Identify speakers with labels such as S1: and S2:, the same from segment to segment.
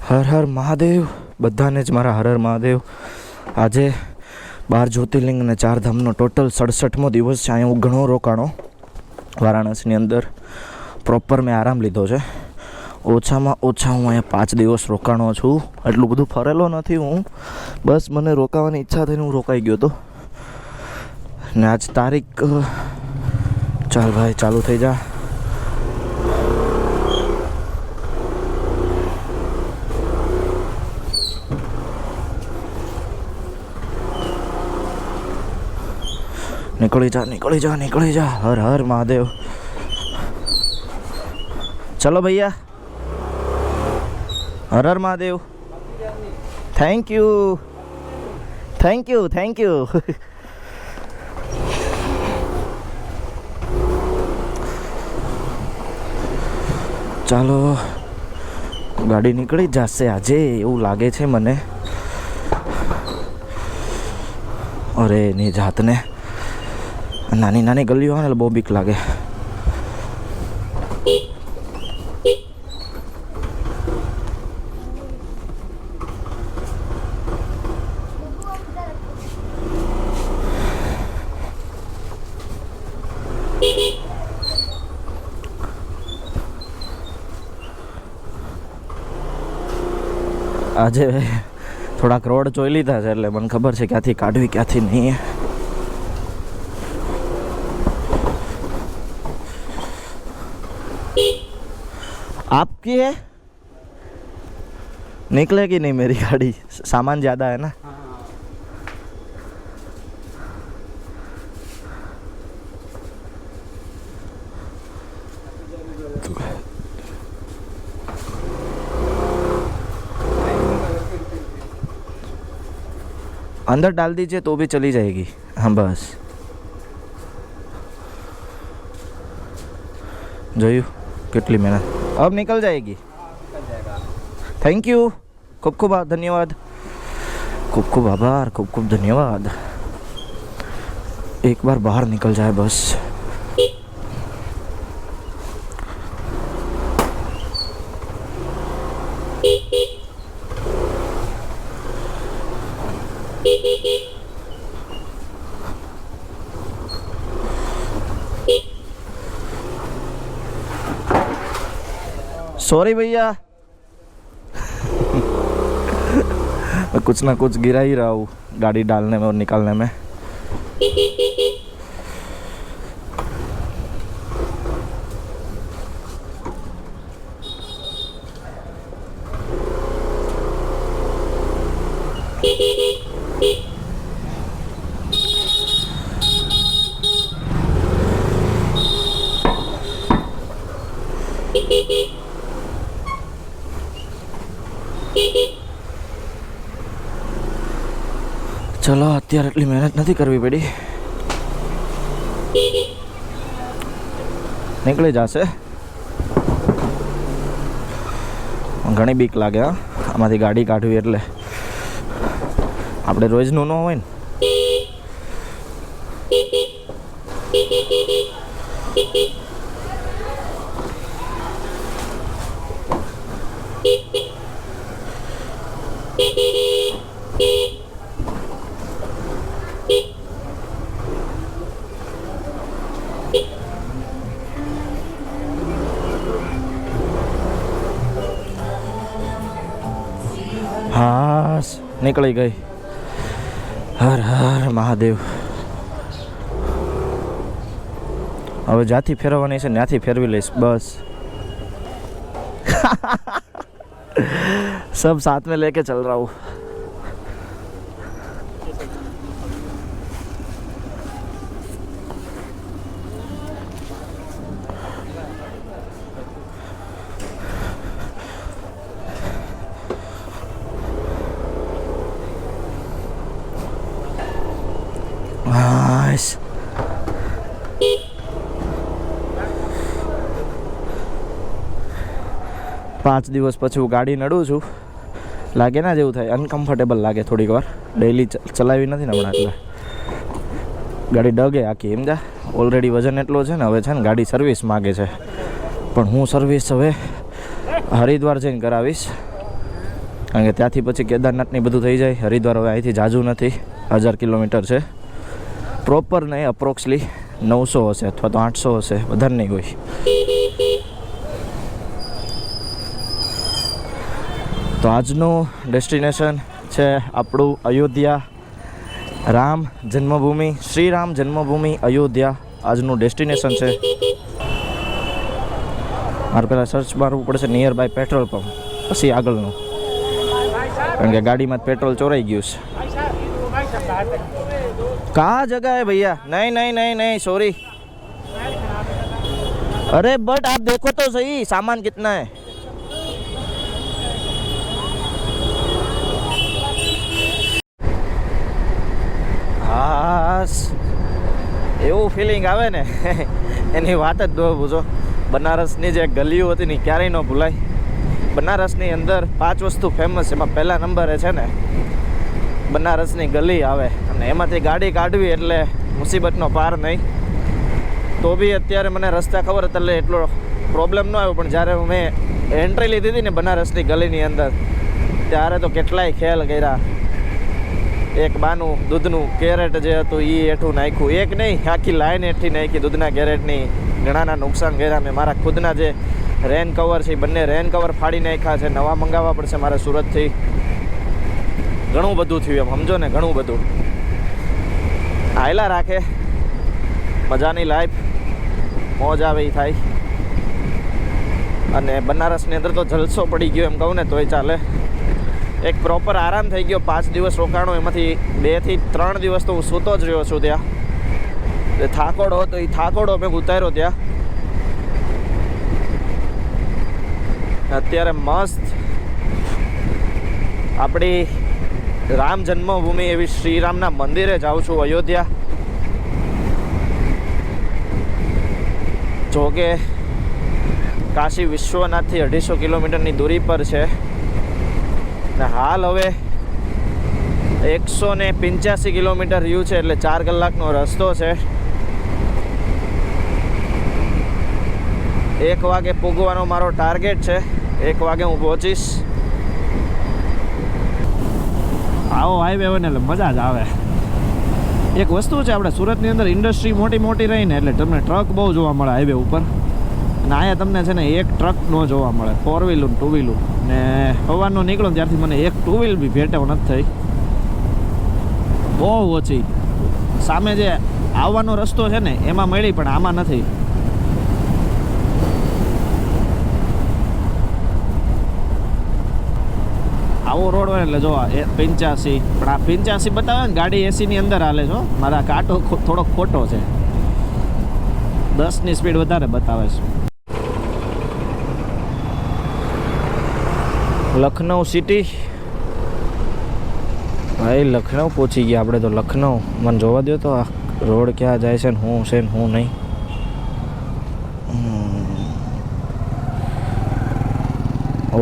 S1: હર હર મહાદેવ બધાને જ મારા હર હર મહાદેવ. આજે 12 જ્યોતિર્લિંગ અને 4 ધામનો ટોટલ 67મો દિવસ છે. અહીંયા હું ઘણો રોકાણો વારાણસીની અંદર. પ્રોપર મેં આરામ લીધો છે. ઓછામાં ઓછા હું અહીંયા 5 દિવસ રોકાણો છું. એટલું બધું ફરેલો નથી હું, બસ મને રોકાવાની ઈચ્છા થઈને હું રોકાઈ ગયો હતો. ને આજ તારીખ, ચાલ ભાઈ ચાલુ થઈ જા. निकली जा निकली जा निकली जा. हर हर महादेव. चलो भैया, हर हर Mahadev. Thank you thank you thank you. ચાલો ગાડી નીકળી જશે આજે એવું લાગે છે મને. અરે ની જાતને નાની નાની ગલીઓ હોય ને બહુ બીક લાગે. આજે થોડાક રોડ જોઈ લીધા છે એટલે મને ખબર છે ક્યાંથી કાઢવી ક્યાંથી નહીં. आपकी है, निकलेगी नहीं मेरी गाड़ी, सामान ज़्यादा है ना. अंदर डाल दीजिए तो भी चली जाएगी. हाँ बस જોયું કેટલી મહેનત. अब निकल जाएगी. थैंक यू, खूब खूब धन्यवाद, खूब खूब आभार, खूब खूब धन्यवाद. एक बार बाहर निकल जाए बस. सॉरी भैया. मैं कुछ ना कुछ गिरा ही रहा हूँ गाड़ी डालने में और निकालने में. चलो અત્યારે એટલી મહેનત નથી કરવી પડી. નીકળી જશે. ઘણી બીક લાગે હા આમાંથી ગાડી કાઢવી એટલે. આપણે રોજનું ન હોય ને. हाँ निकली गई. हर हर महादेव. હવે જ્યાંથી ફેરવવાની છે ત્યાંથી ફેરવી લઈશ બસ. सब साथ में लेके चल रहा हूँ. Nice. પાંચ દિવસ પછી હું ગાડી નડું છું. લાગે ના જેવું થાય, અનકમ્ફર્ટેબલ લાગે થોડીક વાર. ડેઈલી ચલાવી નથી ને હમણાં એટલે ગાડી ડગે આખી. એમ જા ઓલરેડી વજન એટલો છે ને, હવે છે ને ગાડી સર્વિસ માગે છે. પણ હું સર્વિસ હવે હરિદ્વાર જઈને કરાવીશ. કારણ કે ત્યાંથી પછી કેદારનાથની બધું થઈ જાય. હરિદ્વાર હવે અહીંથી જાજુ નથી, 1000 કિલોમીટર છે પ્રોપર નહીં, અપ્રોક્સલી 900 હશે અથવા તો 800 હશે, વધારે નહીં હોય. તો આજનું ડેસ્ટિનેશન છે આપણું અયોધ્યા, રામ જન્મભૂમિ, શ્રી રામ જન્મભૂમિ અયોધ્યા આજનું ડેસ્ટિનેશન છે. મારે પહેલાં સર્ચ મારવું પડશે નિયર બાય પેટ્રોલ પંપ, પછી આગળનું, કારણ કે ગાડીમાં પેટ્રોલ ચોરાઈ ગયું છે. कहाँ जगह है भैया? नहीं नहीं नहीं नहीं सॉरी. अरे बट आप देखो तो सही सामान कितना है. હા એવું ફિલિંગ આવે ને એની વાત જ દો પૂછો. બનારસની જે ગલીઓ હતી ને ક્યારેય ન ભૂલાય. બનારસની અંદર 5 વસ્તુ ફેમસ, એમાં પહેલા નંબરે છે ને બનારસની ગલી આવે, અને એમાંથી ગાડી કાઢવી એટલે મુસીબતનો પાર નહીં. તો બી અત્યારે મને રસ્તા ખબર હતા એટલે એટલો પ્રોબ્લેમ ન આવ્યો, પણ જ્યારે મેં એન્ટ્રી લીધી હતી ને બનારસની ગલીની અંદર ત્યારે તો કેટલાય ખેલ કર્યા. એક બાનું દૂધનું કેરેટ જે હતું એ હેઠું નાખ્યું, એક નહીં આખી લાઈન હેઠી નાખી દૂધના કેરેટની. ઘણાના નુકસાન કર્યા. મેં મારા ખુદના જે રેન કવર છે બંને રેન કવર ફાડી નાખ્યા છે, નવા મંગાવવા પડશે મારે સુરતથી. ઘણું બધું થયું એમ સમજો ને, ઘણું બધું. આયલા રાખે, મજાની લાઈફ, મોજ આવે એ થાય. અને બનારસની અંદર તો જલસો પડી ગયો એમ કહું ને તોય ચાલે. એક પ્રોપર આરામ થઈ ગયો. 5 દિવસ રોકાણો, એમાંથી 2 થી 3 દિવસ તો હું સૂતો જ રહ્યો છું ત્યાં. એ થાકોડો હતો એ થાકોડો મેં ઉતાર્યો ત્યાં. અત્યારે મસ્ત આપણી રામ જન્મભૂમિ એવી શ્રીરામના મંદિરે જાઉં છું, અયોધ્યા. જો કે કાશી વિશ્વનાથથી 250 કિલોમીટરની દૂરી પર છે ને હાલ હવે 185 કિલોમીટર રહ્યું છે, એટલે 4 કલાકનો રસ્તો છે. 1 વાગે પૂગવાનો મારો ટાર્ગેટ છે. 1 વાગે હું પહોંચીશ. આવો હાઈવે હોય ને એટલે મજા જ આવે. એક વસ્તુ છે, આપણે સુરતની અંદર ઇન્ડસ્ટ્રી મોટી મોટી રહી ને એટલે તમને ટ્રક બહુ જોવા મળે હાઈવે ઉપર. અને અહીંયા તમને છે ને એક ટ્રક ન જોવા મળે, 4 વ્હીલું 2 વ્હીલું. ને સવારનો નીકળો ત્યારથી મને એક 2 વ્હીલ બી ભેટો નથી થઈ, બહુ ઓછી. સામે જે આવવાનો રસ્તો છે ને એમાં મળી, પણ આમાં નથી. આવો રોડ હોય એટલે જો 85, પણ આ 85 બતાવે ને ગાડી 80ની અંદર હાલે છો. મારા કાંટો થોડો ખોટો છે, 10ની સ્પીડ વધારે બતાવે છે. લખનઉ સિટી, ભાઈ લખનઉ પહોંચી ગયા આપણે તો. લખનઉ મને જોવા દો તો આ રોડ ક્યાં જાય છે ને હું છે ને હું નહીં.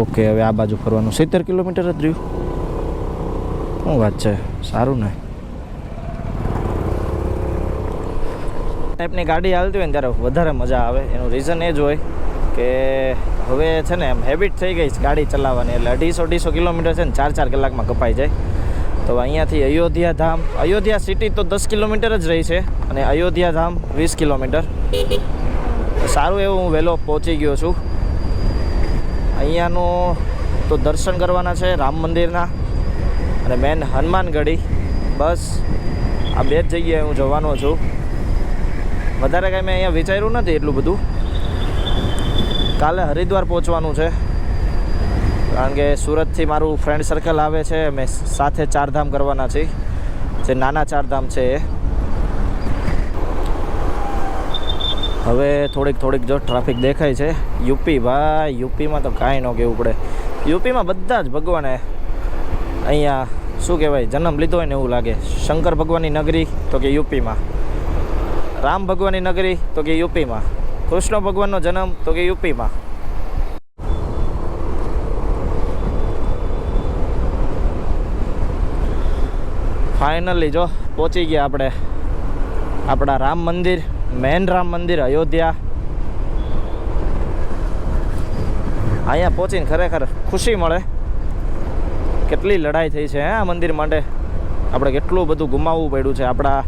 S1: ઓકે, હવે આ બાજુ ફરવાનું. 70 કિલોમીટર જ રહ્યું. શું વાત છે, સારું ને. ટાઈપની ગાડી હાલતી હોય ને ત્યારે વધારે મજા આવે. એનું રીઝન એ જ હોય કે હવે છે ને એમ હેબિટ થઈ ગઈ છે ગાડી ચલાવવાની, એટલે 250 કિલોમીટર છે ને 4 કલાકમાં કપાઈ જાય. તો અહીંયાથી અયોધ્યા ધામ, અયોધ્યા સિટી તો 10 કિલોમીટર જ રહી છે, અને અયોધ્યા ધામ 20 કિલોમીટર. સારું એવું હું વહેલો પહોંચી ગયો છું. અહીંયાનું તો દર્શન કરવાના છે રામ મંદિરના અને મેન હનુમાનગઢી. બસ આ 2 જ જગ્યાએ હું જવાનો છું. વધારે કાંઈ મેં અહીંયા વિચાર્યું નથી એટલું બધું. કાલે હરિદ્વાર પહોંચવાનું છે, કારણ કે સુરતથી મારું ફ્રેન્ડ સર્કલ આવે છે. મેં સાથે 4 ધામ કરવાના છે, જે નાના 4 ધામ છે એ. હવે થોડીક જો ટ્રાફિક દેખાય છે. યુપી, ભાઈ યુપીમાં તો કાંઈ ન કહેવું પડે. યુપીમાં બધા જ ભગવાને અહીંયા શું કહેવાય જન્મ લીધો હોય ને એવું લાગે. શંકર ભગવાનની નગરી તો કે યુપીમાં, રામ ભગવાનની નગરી તો કે યુપીમાં, કૃષ્ણ ભગવાનનો જન્મ તો કે યુપીમાં. ફાઇનલી જો પહોંચી ગયા આપણે આપણા રામ મંદિર, મેન રામ મંદિર અયોધ્યા. અહીંયા પહોંચીને ખરેખર ખુશી મળે. કેટલી લડાઈ થઈ છે આ મંદિર માટે. આપણે કેટલું બધું ગુમાવવું પડ્યું છે. આપણા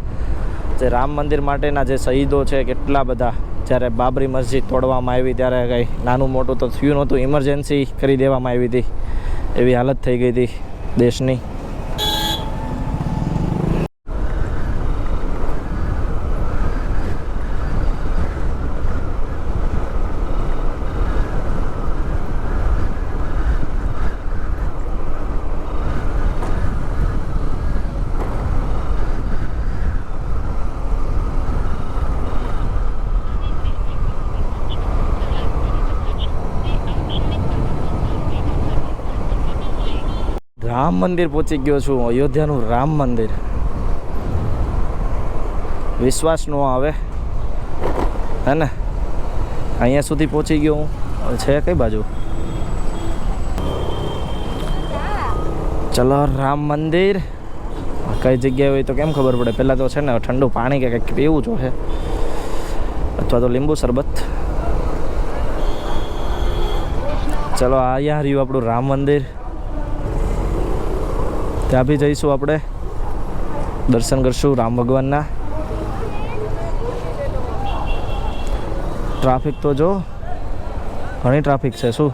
S1: જે રામ મંદિર માટેના જે શહીદો છે કેટલા બધા. જ્યારે બાબરી મસ્જિદ તોડવામાં આવી ત્યારે કંઈ નાનું મોટું તો થયું નહોતું, ઇમરજન્સી કરી દેવામાં આવી હતી, એવી હાલત થઈ ગઈ હતી દેશની. રામ મંદિર પહોંચી ગયો છું, અયોધ્યાનું રામ મંદિર. વિશ્વાસ ન આવે હે ને, અહીંયા સુધી પહોંચી ગયો હું. છે કઈ બાજુ? ચલો રામ મંદિર કઈ જગ્યાએ હોય તો કેમ ખબર પડે? પહેલાં તો છે ને ઠંડુ પાણી કે કંઈક પીવું જોઈએ, અથવા તો લીંબુ શરબત. ચલો અહીંયા રહ્યું આપણું રામ મંદિર. ત્યાં બી જઈશું, આપણે દર્શન કરશું રામ ભગવાનના. ટ્રાફિક તો જો ઘણી ટ્રાફિક છે. શું